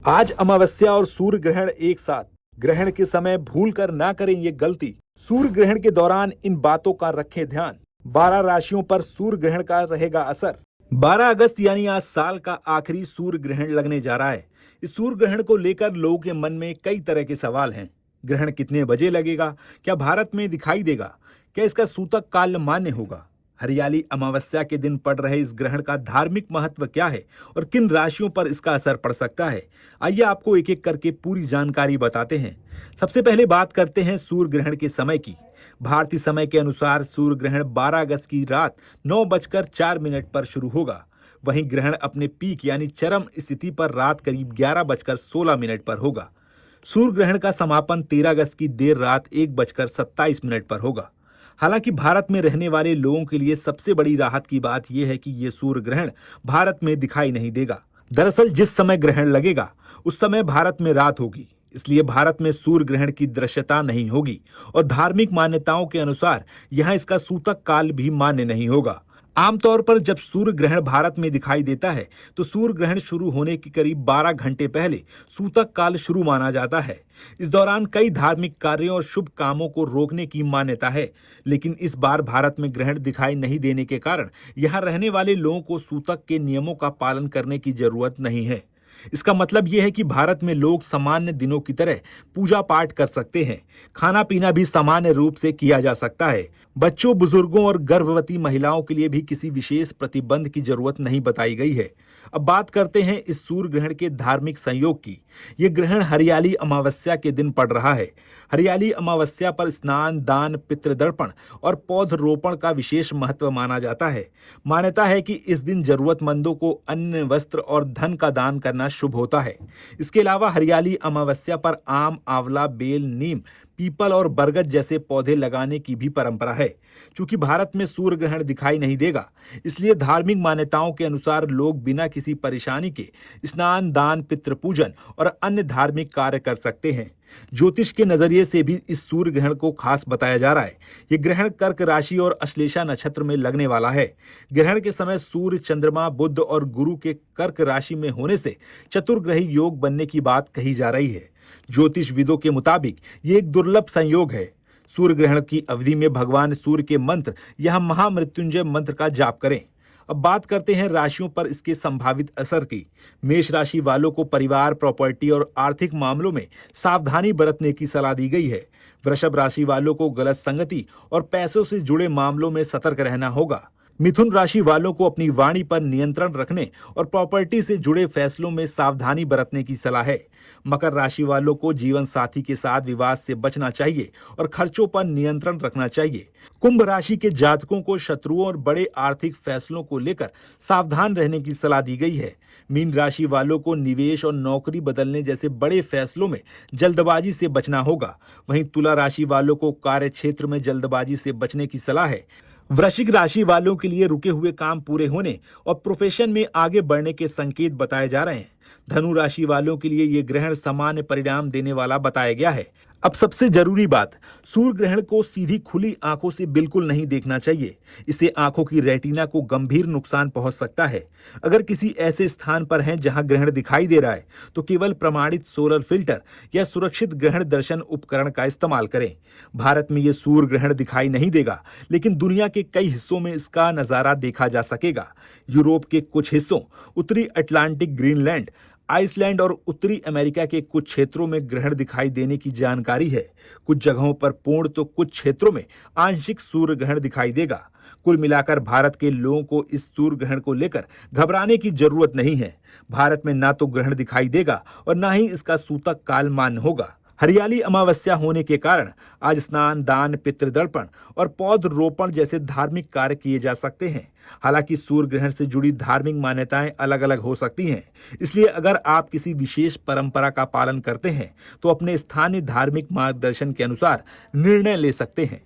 आज अमावस्या और सूर्य ग्रहण एक साथ। ग्रहण के समय भूलकर ना करें ये गलती। सूर्य ग्रहण के दौरान इन बातों का रखें ध्यान। 12 राशियों पर सूर्य ग्रहण का रहेगा असर। 12 अगस्त यानी आज साल का आखिरी सूर्य ग्रहण लगने जा रहा है। इस सूर्य ग्रहण को लेकर लोगों के मन में कई तरह के सवाल हैं। ग्रहण कितने बजे लगेगा? क्या भारत में दिखाई देगा? क्या इसका सूतक काल मान्य होगा? हरियाली अमावस्या के दिन पड़ रहे इस ग्रहण का धार्मिक महत्व क्या है और किन राशियों पर इसका असर पड़ सकता है? आइए आपको एक एक करके पूरी जानकारी बताते हैं। सबसे पहले बात करते हैं सूर्य ग्रहण के समय की। भारतीय समय के अनुसार सूर्य ग्रहण 12 अगस्त की रात 9:04 पर शुरू होगा। वहीं ग्रहण अपने पीक यानी चरम स्थिति पर रात करीब 11:16 पर होगा। सूर्य ग्रहण का समापन 13 अगस्त की देर रात 1:27 पर होगा। हालांकि भारत में रहने वाले लोगों के लिए सबसे बड़ी राहत की बात यह है कि ये सूर्य ग्रहण भारत में दिखाई नहीं देगा। दरअसल जिस समय ग्रहण लगेगा उस समय भारत में रात होगी, इसलिए भारत में सूर्य ग्रहण की दृश्यता नहीं होगी और धार्मिक मान्यताओं के अनुसार यहाँ इसका सूतक काल भी मान्य नहीं होगा। आमतौर पर जब सूर्य ग्रहण भारत में दिखाई देता है तो सूर्य ग्रहण शुरू होने के करीब 12 घंटे पहले सूतक काल शुरू माना जाता है। इस दौरान कई धार्मिक कार्यों और शुभ कामों को रोकने की मान्यता है, लेकिन इस बार भारत में ग्रहण दिखाई नहीं देने के कारण यहाँ रहने वाले लोगों को सूतक के नियमों का पालन करने की जरूरत नहीं है। इसका मतलब यह है कि भारत में लोग सामान्य दिनों की तरह पूजा पाठ कर सकते हैं। खाना पीना भी सामान्य रूप से किया जा सकता है। बच्चों, बुजुर्गों और गर्भवती महिलाओं के लिए भी किसी विशेष प्रतिबंध की जरूरत नहीं बताई गई है। अब बात करते हैं इस सूर्य ग्रहण के धार्मिक संयोग की। यह ग्रहण हरियाली अमावस्या के दिन पड़ रहा है। हरियाली अमावस्या पर स्नान, दान, पितृतर्पण और पौधरोपण का विशेष महत्व माना जाता है। मान्यता है कि इस दिन जरूरतमंदों को अन्न, वस्त्र और धन का दान करना शुभ होता है। इसके अलावा हरियाली अमावस्या पर आम, आंवला, बेल, नीम, पीपल और बरगद जैसे पौधे लगाने की भी परंपरा है। चूंकि भारत में सूर्य ग्रहण दिखाई नहीं देगा, इसलिए धार्मिक मान्यताओं के अनुसार लोग बिना किसी परेशानी के स्नान, दान, पितृपूजन और अन्य धार्मिक कार्य कर सकते हैं। ज्योतिष के नजरिए से भी इस सूर्य ग्रहण को खास बताया जा रहा है। ये ग्रहण कर्क राशि और अश्लेषा नक्षत्र में लगने वाला है। ग्रहण के समय सूर्य, चंद्रमा, बुध और गुरु के कर्क राशि में होने से चतुर्ग्रही योग बनने की बात कही जा रही है। ज्योतिषविदों के मुताबिक ये एक दुर्लभ संयोग है। सूर्य ग्रहण की अवधि में भगवान सूर्य के मंत्र या महामृत्युंजय मंत्र का जाप करें। अब बात करते हैं राशियों पर इसके संभावित असर की। मेष राशि वालों को परिवार, प्रॉपर्टी और आर्थिक मामलों में सावधानी बरतने की सलाह दी गई है। वृषभ राशि वालों को गलत संगति और पैसों से जुड़े मामलों में सतर्क रहना होगा। मिथुन राशि वालों को अपनी वाणी पर नियंत्रण रखने और प्रॉपर्टी से जुड़े फैसलों में सावधानी बरतने की सलाह है। मकर राशि वालों को जीवन साथी के साथ विवाद से बचना चाहिए और खर्चों पर नियंत्रण रखना चाहिए। कुंभ राशि के जातकों को शत्रुओं और बड़े आर्थिक फैसलों को लेकर सावधान रहने की सलाह दी गई है। मीन राशि वालों को निवेश और नौकरी बदलने जैसे बड़े फैसलों में जल्दबाजी से बचना होगा। वहीं तुला राशि वालों को कार्य क्षेत्र में जल्दबाजी से बचने की सलाह है। वृश्चिक राशि वालों के लिए रुके हुए काम पूरे होने और प्रोफेशन में आगे बढ़ने के संकेत बताए जा रहे हैं। धनु राशि वालों के लिए यह ग्रहण सामान्य परिणाम देने वाला बताया गया है। अब सबसे जरूरी बात, सूर्य ग्रहण को सीधी खुली आंखों से बिल्कुल नहीं देखना चाहिए। इससे आंखों की रेटिना को गंभीर नुकसान पहुंच सकता है। अगर किसी ऐसे स्थान पर हैं जहां ग्रहण दिखाई दे रहा है तो केवल प्रमाणित सोलर फिल्टर या सुरक्षित ग्रहण दर्शन उपकरण का इस्तेमाल करें। भारत में ये सूर्य ग्रहण दिखाई नहीं देगा, लेकिन दुनिया के कई हिस्सों में इसका नजारा देखा जा सकेगा। यूरोप के कुछ हिस्सों, उत्तरी अटलांटिक, ग्रीनलैंड, आइसलैंड और उत्तरी अमेरिका के कुछ क्षेत्रों में ग्रहण दिखाई देने की जानकारी है। कुछ जगहों पर पूर्ण तो कुछ क्षेत्रों में आंशिक सूर्य ग्रहण दिखाई देगा। कुल मिलाकर भारत के लोगों को इस सूर्य ग्रहण को लेकर घबराने की जरूरत नहीं है। भारत में ना तो ग्रहण दिखाई देगा और ना ही इसका सूतक काल मान्य होगा। हरियाली अमावस्या होने के कारण आज स्नान, दान, पितृतर्पण और पौधरोपण जैसे धार्मिक कार्य किए जा सकते हैं। हालांकि सूर्य ग्रहण से जुड़ी धार्मिक मान्यताएं अलग अलग हो सकती हैं, इसलिए अगर आप किसी विशेष परंपरा का पालन करते हैं तो अपने स्थानीय धार्मिक मार्गदर्शन के अनुसार निर्णय ले सकते हैं।